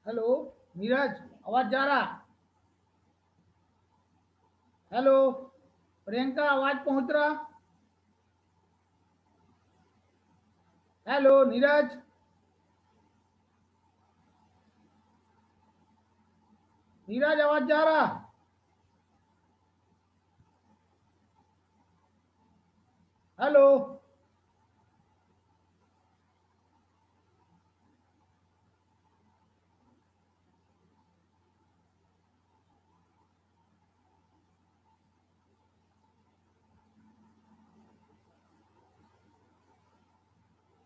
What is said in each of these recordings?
Hello Neeraj, आवाज जा रहा? हेलो प्रियंका, आवाज पहुंच रहा? हेलो नीरज, नीरज आवाज जा रहा? Hello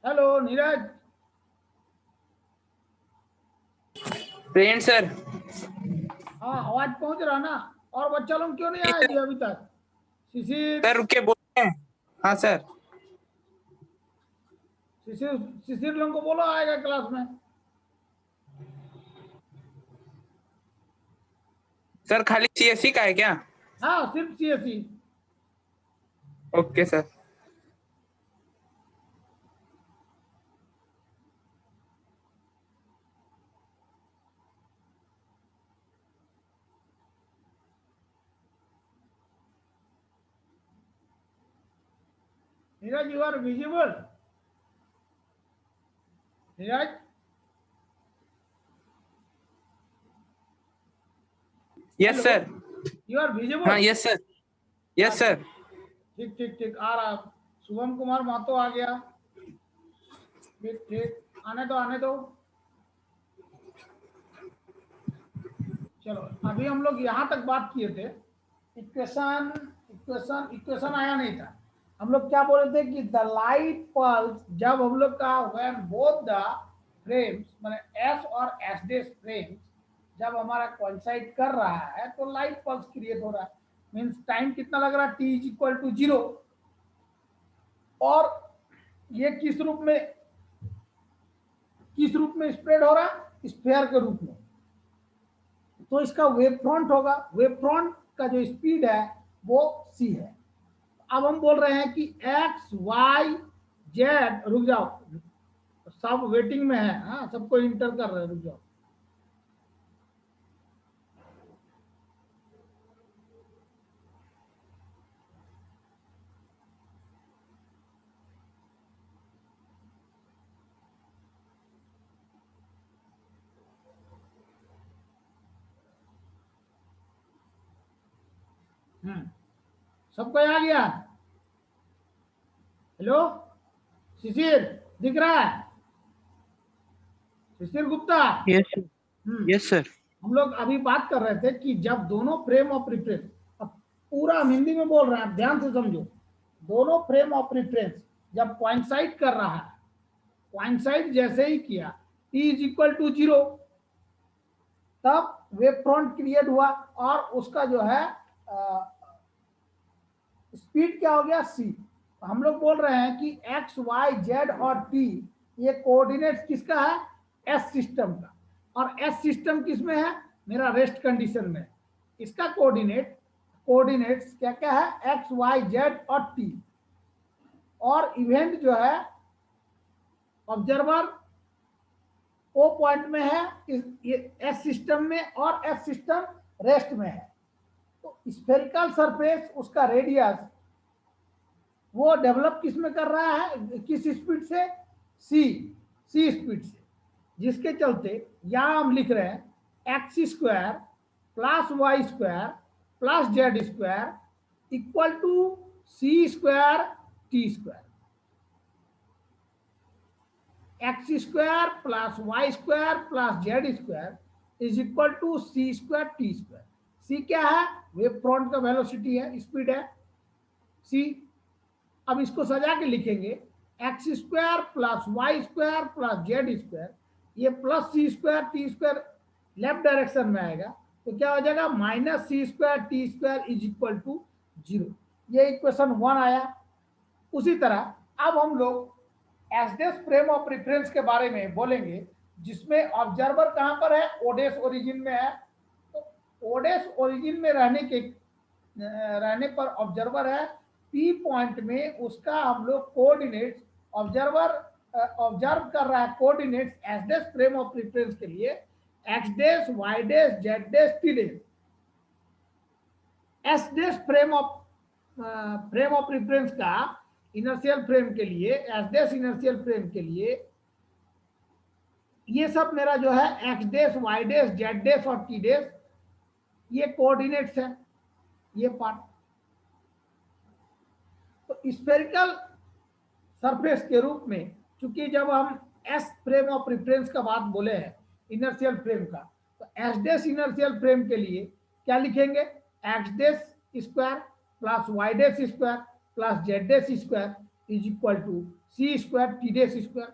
hello Neeraj. Prem sir. हाँ आवाज पहुंच रहा ना? और बच्चा लोग क्यों नहीं आए जी अभी तक? शिशिर, सर रुक के बोलते हैं। हाँ सर। शिशिर शिशिर लोगों को बोलो आएगा क्लास में। सर खाली सीएससी का है क्या? हाँ सिर्फ CSC. Okay sir. Neeraj you are visible? Neeraj yes hello, sir. You are हाँ विजिबल? Yes sir. यस अच्छा, सर। ठीक ठीक ठीक, आ रहा। शुभम कुमार महतो आ गया। ठीक ठीक, आने दो आने दो। चलो अभी हम लोग यहाँ तक बात किए थे। इक्वेशन इक्वेशन इक्वेशन आया नहीं था। हम लोग क्या बोले थे कि द लाइट पल्स, जब हम लोग का व्हेन बोथ द फ्रेम्स माने एस और एस डे फ्रेम्स जब हमारा कोइंसाइड कर रहा है तो लाइट पल्स क्रिएट हो रहा है। मीन्स टाइम कितना लग रहा है? T is equal to 0। और ये किस रूप में स्प्रेड हो रहा है? स्फेयर के रूप में। तो इसका वेव फ्रंट होगा, वेव फ्रंट का जो स्पीड है वो c है। अब हम बोल रहे हैं कि एक्स वाई जेड, रुक जाओ सब वेटिंग में है। हाँ सबको इंटर कर रहे हैं, रुक जाओ। सबको आ गया? हेलो शिशिर, दिख रहा है? शिशिर गुप्ता। यस हम्म यस सर। हम लोग अभी बात कर रहे थे कि जब दोनों फ्रेम ऑफ रेफरेंस, अब पूरा हम हिंदी में बोल रहे हैं, ध्यान से समझो। दोनों फ्रेम ऑफ रेफरेंस जब कोइंसाइड कर रहा है, कोइंसाइड जैसे ही किया टी इज इक्वल टू 0, तब वेव फ्रंट क्रिएट हुआ और उसका जो है स्पीड क्या हो गया? c। हम लोग बोल रहे हैं कि एक्स वाई जेड और टी ये कोऑर्डिनेट्स किसका है? एस सिस्टम का। और एस सिस्टम किस में है? मेरा रेस्ट कंडीशन में। इसका कोऑर्डिनेट्स क्या क्या है? एक्स वाई जेड और टी। और इवेंट जो है ऑब्जर्वर ओ पॉइंट में है एस सिस्टम में, और एस सिस्टम रेस्ट में है। तो स्फेरिकल सरफेस उसका रेडियस वो डेवलप किस में कर रहा है? किस स्पीड से? सी स्पीड से। जिसके चलते यहां हम लिख रहे हैं X square plus Y square plus Z square equal to C square T square. X square plus Y square plus Z square is equal to C square T square. C क्या है? वेव फ्रंट का velocity है, speed है C. अब इसको सजा के लिखेंगे X square plus Y square plus Z square, ये plus C square T square left direction में आएगा तो क्या हो जाएगा? Minus C square T square is equal to 0। ये इक्वेशन 1 आया। उसी तरह अब हम लोग एसडेस फ्रेम ऑफ रेफरेंस के बारे में बोलेंगे, जिसमें ऑब्जर्वर कहां पर है? ओडेस ओरिजिन में है। तो ओडेस ओरिजिन में रहने पर ऑब्जर्वर है पी पॉइंट में, उसका हम लोग कोऑर्डिनेट्स ऑब्जर्वर ऑब्जर्व कर रहा है coordinates S dash frame of reference के लिए X dash, Y dash, Z dash, T dash. S dash frame of reference का इनर्शियल फ्रेम के लिए, एस डेस इनर्शियल फ्रेम के लिए ये सब मेरा जो है x dash, Y dash, Z डेस और टी डेस ये कोऑर्डिनेट्स है, ये पार्ट। तो स्फेरिकल सरफेस के रूप में, क्योंकि जब हम एस फ्रेम ऑफ रिफरेंस का बात बोले हैं इनर्शियल फ्रेम का, तो एस डेस इनर्शियल फ्रेम के लिए क्या लिखेंगे? X dash square plus Y dash square plus Z dash square is equal to C square T dash square.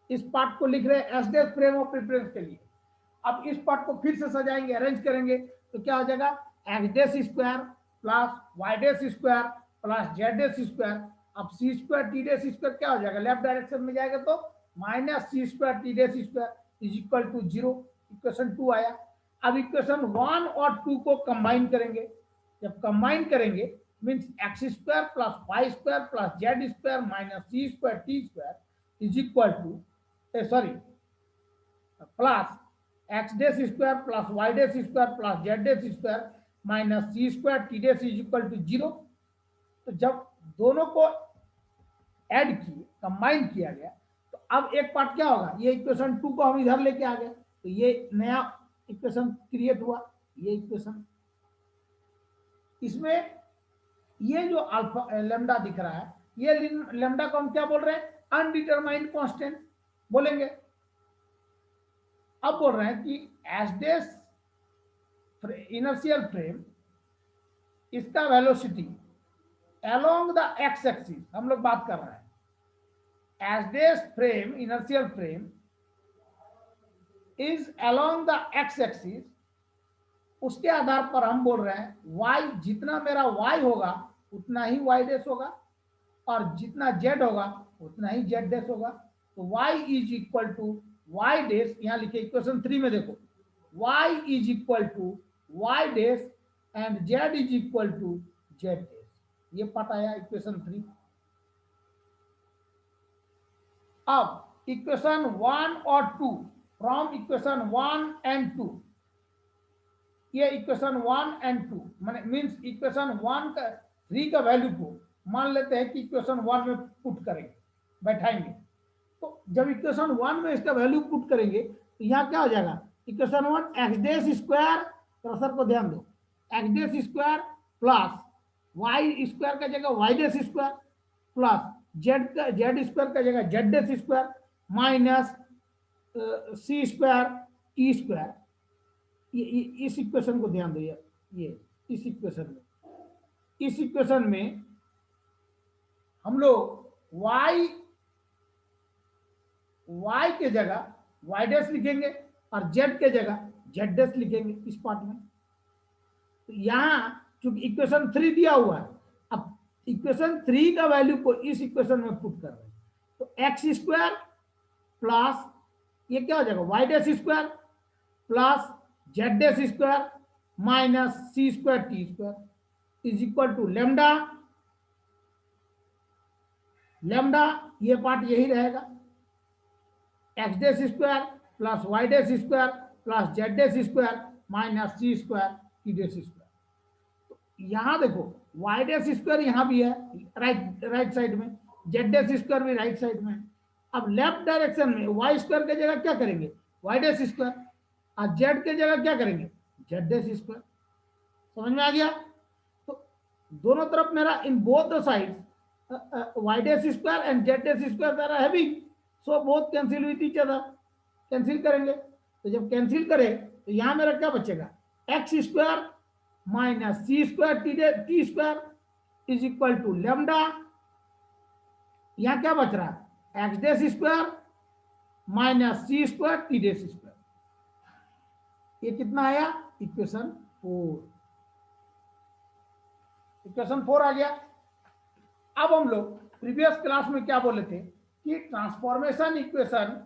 इस पार्ट को लिख रहे हैं S dash frame of reference के लिए। अब इस पार्ट को फिर से सजाएंगे, अरेंज करेंगे, तो क्या हो जाएगा? X dash square plus Y dash square plus Z dash square. अब C square T dash square क्या हो जाएगा? लेफ्ट डायरेक्शन में जाएगा तो minus C square T dash square is equal to 0। Equation 2 आया। अब इक्वेशन 1 और 2 को कंबाइन करेंगे। जब कंबाइन करेंगे means x square plus Y square plus Z square minus C square T square is equal to plus X dash square plus Y dash square plus Z dash square minus C square T dash is equal to 0। तो जब दोनों को add किए, combine किया गया, तो अब एक पार्ट क्या होगा? ये इक्वेशन 2 को हम इधर लेके आ गए, तो ये नया इक्वेशन क्रिएट हुआ। ये इक्वेशन, इसमें ये जो अल्फा लेमडा दिख रहा है, ये लेमडा को हम क्या बोल रहे हैं? अनडिटरमाइंड कांस्टेंट बोलेंगे। अब बोल रहे हैं कि एस डेस इनर्शियल फ्रेम, इसका velocity along the X axis, हम लोग बात कर रहे हैं S dash frame inertial frame is along the X axis. उसके आधार पर हम बोल रहे हैं वाई, जितना मेरा वाई होगा उतना ही वाई डेस होगा, और जितना जेड होगा उतना ही जेड डेस होगा। तो y is equal to y dash, यहां लिखे इक्वेशन 3 में देखो, y is equal to y dash and z is equal to z dash. ये पार्ट आया इक्वेशन 3। अब इक्वेशन 1 और 2, फ्रॉम इक्वेशन 1 एंड 2, ये इक्वेशन 1 एंड 2 मीन्स इक्वेशन 1 का 3 का वैल्यू को मान लेते हैं कि इक्वेशन 1 में पुट करेंगे, बैठाएंगे। तो जब इक्वेशन 1 में इसका वैल्यू पुट करेंगे तो यहाँ क्या हो जाएगा? Equation 1 x dash square, cursor को ध्यान दो, x dash square plus Y square का जगह Y dash square plus Z square का जगह जेड डेस स्क्वायर माइनस सी स्क्वायर टी स्क्वायर। इस इक्वेशन को ध्यान दो, ये इस इक्वेशन में हम लोग y के जगह y डैश लिखेंगे और z के जगह z डैश लिखेंगे इस पार्ट में। तो यहाँ चूंकि इक्वेशन 3 दिया हुआ है, अब इक्वेशन 3 का वैल्यू को इस इक्वेशन में पुट कर रहे हैं, तो एक्स स्क्वायर प्लस ये क्या हो जाएगा? Y dash square plus z dash square minus C square T square is equal to lambda. Lambda ये पार्ट यही रहेगा, x dash square plus y dash square plus z dash square minus सी square t dash square. तो यहाँ देखो y dash square यहाँ भी है right side में, जेड डैश स्क्वायर भी राइट साइड में। अब लेफ्ट डायरेक्शन में वाई स्क्वायर की जगह क्या करेंगे? वाई डैश स्क्वायर, और जेड के जगह क्या करेंगे? Z dash square. समझ में आ गया? तो दोनों तरफ मेरा in both the sides Y dash square and Z dash square are having, so both cancel with each other, cancel करेंगे। तो जब कैंसिल करें तो यहां मेरा क्या बचेगा? X square minus C square T square is equal to lambda. यहां क्या बच रहा है? एक्स डैश स्क्वायर माइनस सी स्क्वायर टी डैश स्क्वायर। ये कितना आया? इक्वेशन 4। इक्वेशन 4 आ गया। अब हम लोग प्रीवियस क्लास में क्या बोले थे कि ट्रांसफॉर्मेशन इक्वेशन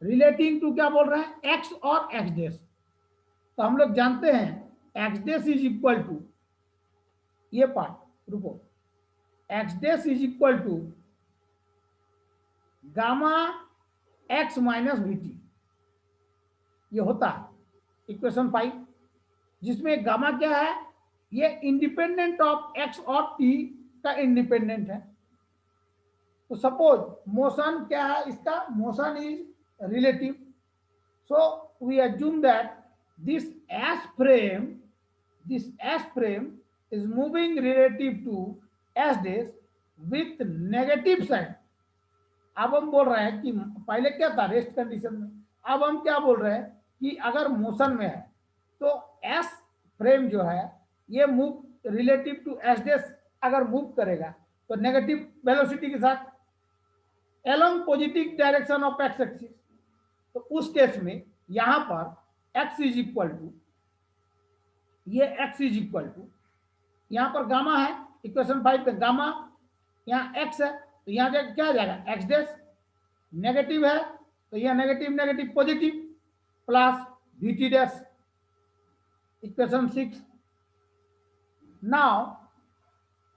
रिलेटिंग टू क्या बोल रहे हैं? एक्स और एक्स डैश। तो हम लोग जानते हैं x dash is equal to, ये पार्ट रुको, x dash is equal to gamma x minus v t. ये होता है इक्वेशन 5, जिसमें गामा क्या है, ये इंडिपेंडेंट ऑफ एक्स और टी का इंडिपेंडेंट है। तो सपोज मोशन क्या है इसका, motion is relative, so we assume that this s frame is moving relative to s dash with negative sign. अब हम बोल रहे हैं कि पहले क्या था रेस्ट कंडीशन में, अब हम क्या बोल रहे हैं कि अगर मोशन में है तो एस फ्रेम जो है ये move relative to s dash अगर मूव करेगा तो नेगेटिव वेलोसिटी के साथ along positive direction of x axis. तो उस केस में यहां पर x इज इक्वल टू, ये x इज इक्वल टू, यहां पर गामा है इक्वेशन 5 पे, गामा यहाँ x है तो यहाँ क्या आ जाएगा एक्स डेस, नेगेटिव है तो यह negative negative positive plus we T dash, equation 6। Now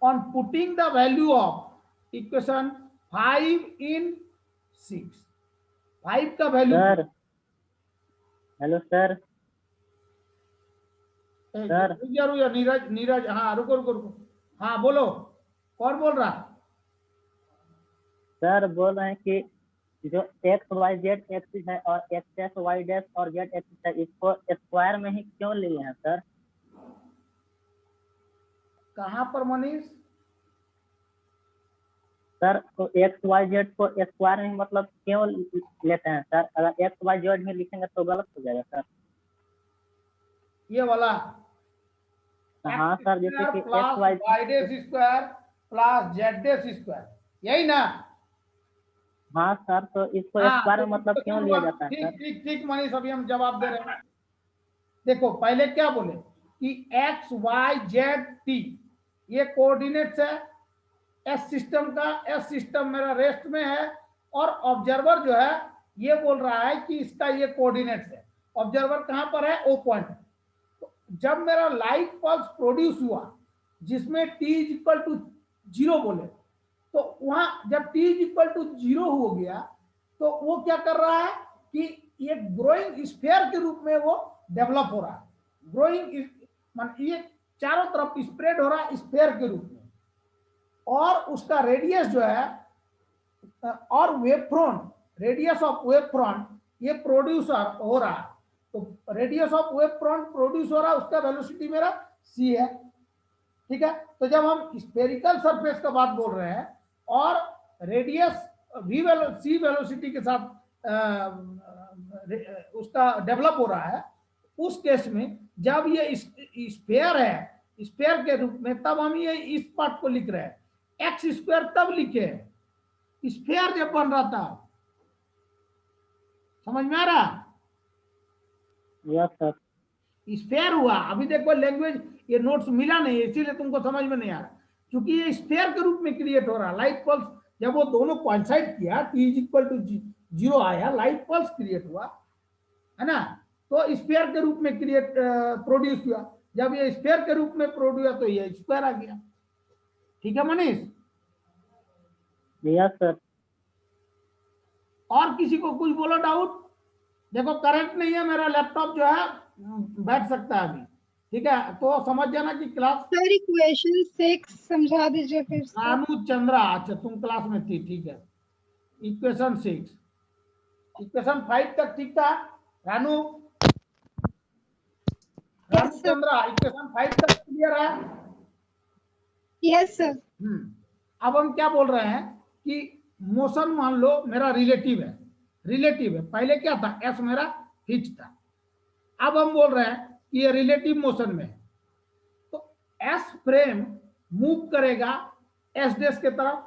on putting the value of equation 5 in 6, 5 का value sir hello sir sir Neeraj Neeraj, हाँ रुको रुको रुको, हाँ बोलो, कौन बोल रहा? सर बोल रहे हैं कि जो एक्स वाई जेड एक्सिस है और एक्स डैश वाई डैश और जेड एक्सिस है, इसको स्क्वायर में ही क्यों लिए हैं सर? कहाँ पर मनीष? सर तो एक्स वाई जेड को स्क्वायर में मतलब क्यों लेते हैं सर? अगर एक्स वाई जेड में लिखेंगे तो गलत हो जाएगा सर। ये वाला हाँ सर, जैसे कि x y dash square plus z dash square, यही ना? हाँ सर, तो इसको स्क्वायर में मतलब क्यों लिया जाता है सर? ठीक ठीक मनीष, अभी हम जवाब दे रहे हैं। देखो पहले क्या बोले कि एक्स वाई जेड टी ये कोऑर्डिनेट्स है एस सिस्टम का, एस सिस्टम मेरा रेस्ट में है और ऑब्जर्वर जो है ये बोल रहा है कि इसका ये कोऑर्डिनेट्स है। ऑब्जर्वर कहां पर है? O point. तो जब मेरा लाइट पल्स प्रोड्यूस हुआ जिसमें टी इज इक्वल टू 0 बोले, तो वहां जब टी इज इक्वल टू 0 हो गया तो वो क्या कर रहा है कि ये ग्रोइंग स्फीयर के रूप में वो डेवलप हो रहा है। ग्रोइंग मान ये चारों तरफ स्प्रेड हो रहा है स्फीयर के रूप में, और उसका रेडियस जो है और wave front, radius of wave front ये प्रोड्यूसर हो रहा है। तो radius of wave front produce हो रहा है, उसका वेलोसिटी मेरा c है, ठीक है। तो जब हम स्फेरिकल सरफेस का बात बोल रहे हैं और रेडियस सी वेलोसिटी के साथ उसका डेवलप हो रहा है, उस केस में जब ये स्फीयर है स्फीयर के रूप में, तब हम ये इस पार्ट को लिख रहे हैं। एक्स स्क्वायर तब लिखे स्फीयर जब बन रहा था, समझ में आ रहा? Yes sir. स्फीयर हुआ, अभी देखो लैंग्वेज ये नोट्स मिला नहीं, इसीलिए तुमको समझ में नहीं आ रहा, क्योंकि ये स्फीयर के रूप में क्रिएट हो रहा। लाइट पल्स जब वो दोनों कोइंसाइड किया, टी इज इक्वल टू 0 आया, लाइट पल्स क्रिएट हुआ है ना, तो स्फीयर के रूप में क्रिएट प्रोड्यूस हुआ। जब ये स्फीयर के रूप में प्रोड्यूस हुआ तो ये स्क्वायर आ गया। ठीक है मनीष? Yes sir. और किसी को कुछ बोलो डाउट? देखो करंट नहीं है, मेरा लैपटॉप जो है बैठ सकता है अभी, ठीक है, तो समझ जाना कि क्लास। सर इक्वेशन 6 समझा दीजिए फिर से। रानू चंद्रा, अच्छा तुम क्लास में थी, ठीक है। इक्वेशन 6, इक्वेशन 5 तक ठीक था रानू? रानू चंद्रा इक्वेशन 5 तक क्लियर है? Yes sir. अब हम क्या बोल रहे हैं कि मोशन मान लो मेरा रिलेटिव है, रिलेटिव है। पहले क्या था? एस मेरा फिक्स था। अब हम बोल रहे हैं कि ये रिलेटिव मोशन में है, तो एस फ्रेम मूव करेगा एस डेस के तरफ,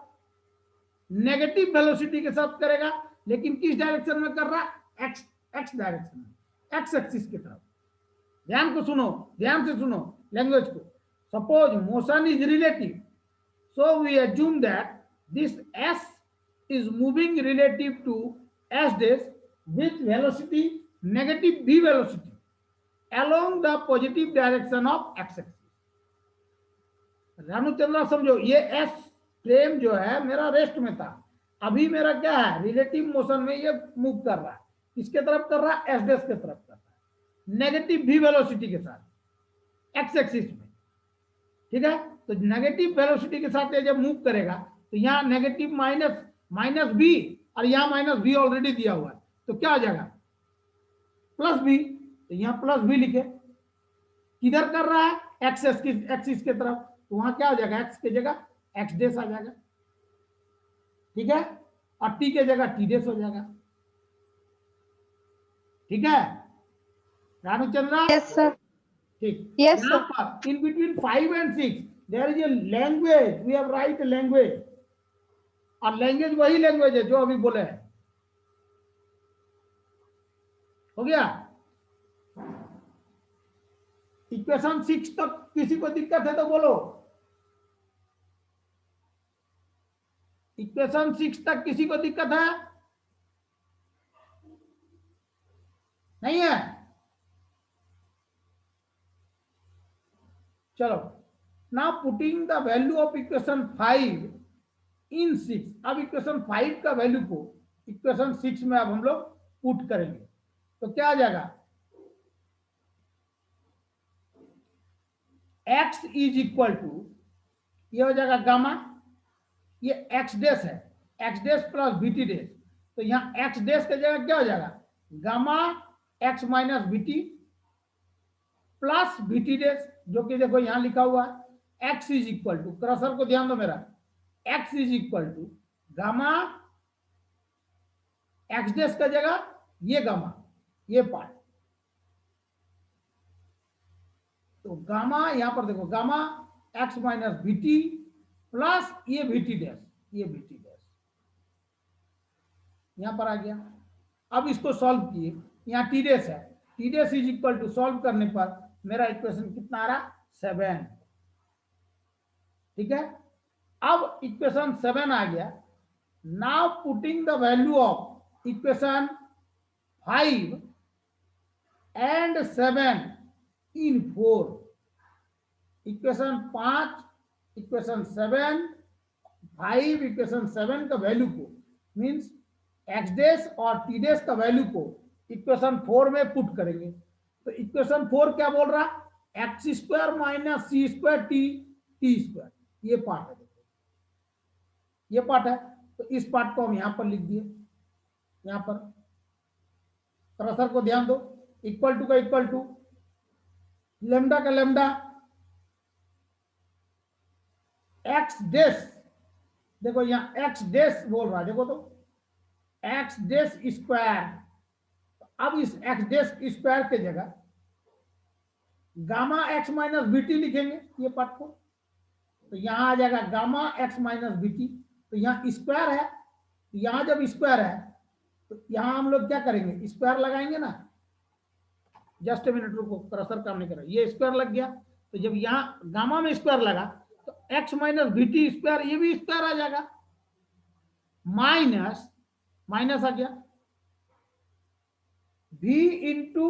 नेगेटिव वेलोसिटी के साथ करेगा, लेकिन किस डायरेक्शन में कर रहा? एक्स डायरेक्शन में, एक्स एक्सिस की तरफ। ध्यान को सुनो, ध्यान से सुनो लैंग्वेज को। Suppose motion is relative, so we assume that this s is moving relative to s dash with velocity negative v velocity along the positive direction of x axis। रानुचंद्रा समझो, ये s फ्रेम जो है मेरा rest में था, अभी मेरा क्या है? रिलेटिव मोशन में ये मूव कर रहा है। किसके तरफ कर रहा है? एस डेस के तरफ कर। नेगेटिव v वेलोसिटी के साथ एक्स एक्सिस में, ठीक है। तो नेगेटिव वेलोसिटी के साथ ये जब मूव करेगा तो यहाँ नेगेटिव माइनस बी, और यहाँ माइनस बी ऑलरेडी दिया हुआ है, तो क्या आ जाएगा प्लस बी। तो यहाँ प्लस बी लिखे, किधर कर रहा है एक्स एक्सिस के तरफ, तो वहां क्या हो जाएगा एक्स की जगह एक्स डेस आ जाएगा, ठीक है, और टी के जगह टी डेस हो जाएगा, ठीक है रामचंद्रा। Yes, sir. ठीक। Yes, यहाँ sir. पर in between 5 and 6 there is a language, we have right language, और लैंग्वेज वही लैंग्वेज है जो अभी बोले हैं, हो गया। इक्वेशन 6 तक किसी को दिक्कत है तो बोलो। इक्वेशन 6 तक किसी को दिक्कत है? नहीं है? चलो, now putting the value of equation 5 इन 6। अब इक्वेशन 5 का वैल्यू को इक्वेशन 6 में अब हम लोग पुट करेंगे, तो क्या आ जाएगा x इज इक्वल टू, ये हो जाएगा गामा, ये x डैश है, x dash plus b t dash, तो यहाँ x डैश की जगह क्या हो जाएगा gamma x minus b t plus b t dash, जो कि देखो यहाँ लिखा हुआ है x is equal to, cursor को ध्यान दो मेरा, x is equal to gamma x dash का जगह ये गामा, ये पार्ट, तो गामा यहां पर देखो gamma x minus b t plus ये बीटी डैश, ये बीटी डैश यहां पर आ गया। अब इसको सॉल्व किए, यहाँ टी डैश है, t dash is equal to, solve करने पर मेरा इक्वेशन कितना आ रहा 7, ठीक है। अब इक्वेशन 7 आ गया। Now putting the value of equation 5 and 7 in 4, equation 5, equation 7, 5, equation 7 का वैल्यू को मीन्स एक्स डैश और टी डैश का वैल्यू को इक्वेशन 4 में पुट करेंगे। तो इक्वेशन 4 क्या बोल रहा, एक्स स्क्वायर माइनस सी स्क्वायर टी स्क्वायर, ये पार्ट है, ये पार्ट है। तो इस पार्ट को हम यहां पर लिख दिए, यहां पर क्रसर को ध्यान दो, इक्वल टू का इक्वल टू, लेमडा का लेमडा, एक्स डैश, देखो यहाँ एक्स डैश बोल रहा है, देखो तो एक्स डैश स्क्वायर, अब इस एक्स डैश स्क्वायर के जगह गामा एक्स माइनस बीटी लिखेंगे ये पार्ट को, तो यहां आ जाएगा गामा एक्स माइनस बीटी, तो यहाँ स्क्वायर है, तो यहां जब स्क्वायर है तो यहां हम लोग क्या करेंगे स्क्वायर लगाएंगे ना, जस्ट ए मिनट रुको, क्रसर काम नहीं कर रहा, ये स्क्वायर लग गया, तो जब यहाँ गामा में स्क्वायर लगा तो एक्स माइनस बीटी स्क्वायर, ये भी स्क्वायर आ जाएगा, माइनस माइनस आ गया v इंटू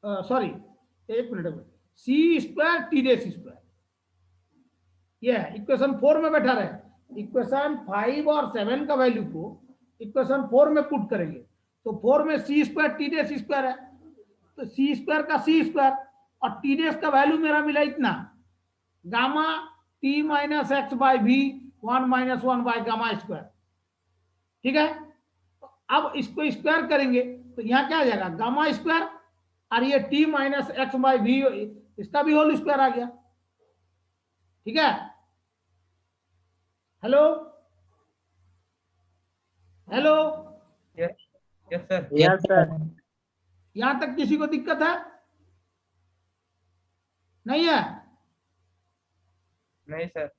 सॉरी एक मिनट, सी स्क्वायर टी डैश स्क्वायर, ये है इक्वेशन 4 में बैठा रहे। इक्वेशन 5 और 7 का वैल्यू को इक्वेशन 4 में पुट करेंगे, तो 4 में c square t dash square है, तो सी स्क्वायर का सी स्क्वायर, और टी डैश का वैल्यू मेरा मिला इतना, gamma t minus x by v 1 minus 1 by gamma square, ठीक है। तो अब इसको स्क्वायर करेंगे तो यहाँ क्या आ जाएगा गामा स्क्वायर, और ये t minus x by v, इसका भी होल स्क्वायर आ गया, ठीक है। Hello hello, yes sir. Yes sir. यहां तक किसी को दिक्कत है? नहीं है? नहीं सर।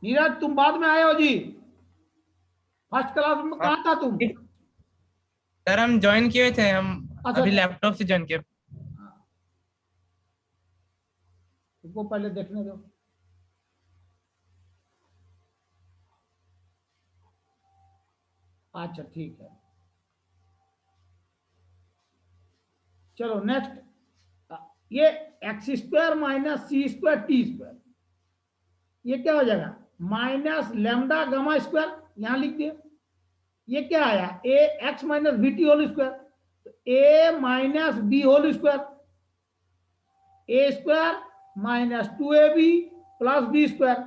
नीरज तुम बाद में आए हो जी, फर्स्ट क्लास में कहा था तुम? सर हम ज्वाइन किए थे, हम अच्छा, अभी लैपटॉप से ज्वाइन किए। तुमको पहले देखने दो। अच्छा ठीक है, चलो नेक्स्ट, ये एक्स स्क्वायर माइनस सी स्क्वायर टी स्क्वायर, ये क्या हो जाएगा माइनस लेमडा गामा स्क्वायर, यहां लिख दिए, ये क्या आया a x minus b t whole square, तो a minus b whole square, a square minus 2ab plus b square.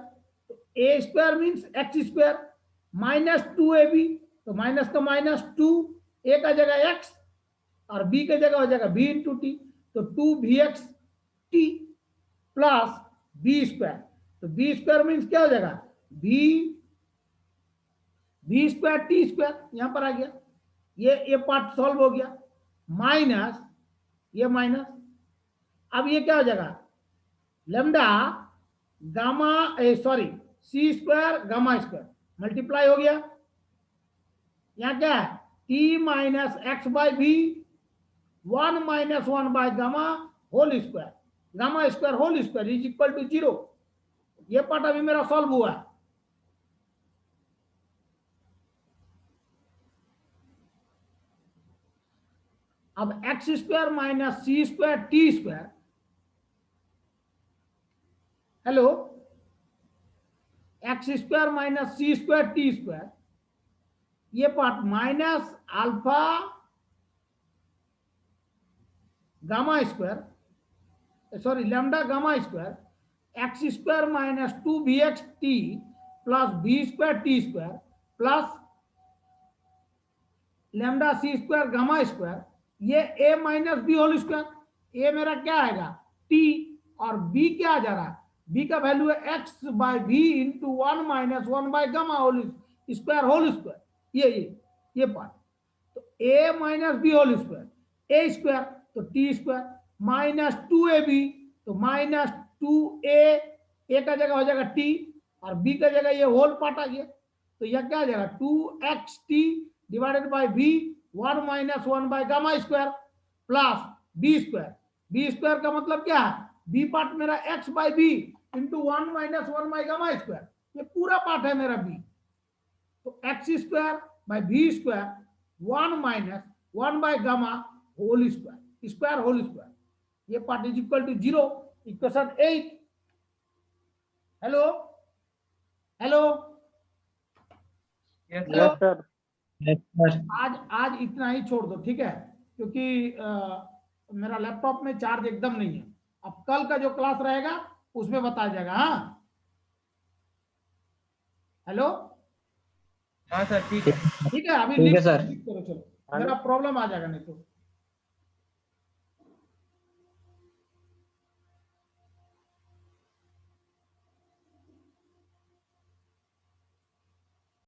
तो a square means x square minus 2ab, तो माइनस का माइनस 2, ए का जगह x और b का जगह हो जाएगा b इंटू टी, तो 2bx t plus b square. तो बी स्क्वायर मीन्स क्या हो जाएगा बी स्क्वायर टी स्क्वायर, यहां पर आ गया, ये पार्ट सॉल्व हो गया, माइनस ये माइनस। अब ये क्या हो जाएगा lambda gamma sorry c square gamma square multiply हो गया, यहां क्या है t minus x by b 1 minus 1 by gamma whole square, gamma square whole square is equal to 0। ये पार्ट अभी मेरा सॉल्व हुआ है। अब एक्स स्क्वायर माइनस सी square T square, hello, x square minus सी स्क्वायर टी स्क्वायर, ये part minus alpha gamma square sorry lambda gamma square X square minus 2bx t plus b square T square plus lambda c square gamma square, ये a minus b whole square, a मेरा क्या आएगा t और b क्या आ जा रहा है, b का वैल्यू है x by v into 1 minus 1 by gamma whole square, ये पार्ट। तो a minus b whole square, a square तो टी स्क्वायर माइनस 2ab, तो माइनस 2a, ए का जगह हो जाएगा t और b का जगह ये होल पार्ट आ गया, तो यह क्या आ जाएगा 2xt divided by v 1 minus 1 by gamma square plus b square. B square का मतलब क्या है बी पार्ट मेरा x by b into 1 minus 1 by gamma square, ये पूरा पार्ट है मेरा b। तो x square by b square 1 minus 1 by gamma whole square, square whole square, ये part is equal to 0। Equation 8। Hello hello yes yes sir. Sir. आज इतना ही छोड़ दो, ठीक है, क्योंकि मेरा लैपटॉप में चार्ज एकदम नहीं है। अब कल का जो क्लास रहेगा उसमें बताया जाएगा। हाँ हेलो हाँ सर ठीक है। ठीक है, अभी ठीक है लिख सर। करो, चलो मेरा प्रॉब्लम आ जाएगा नहीं तो।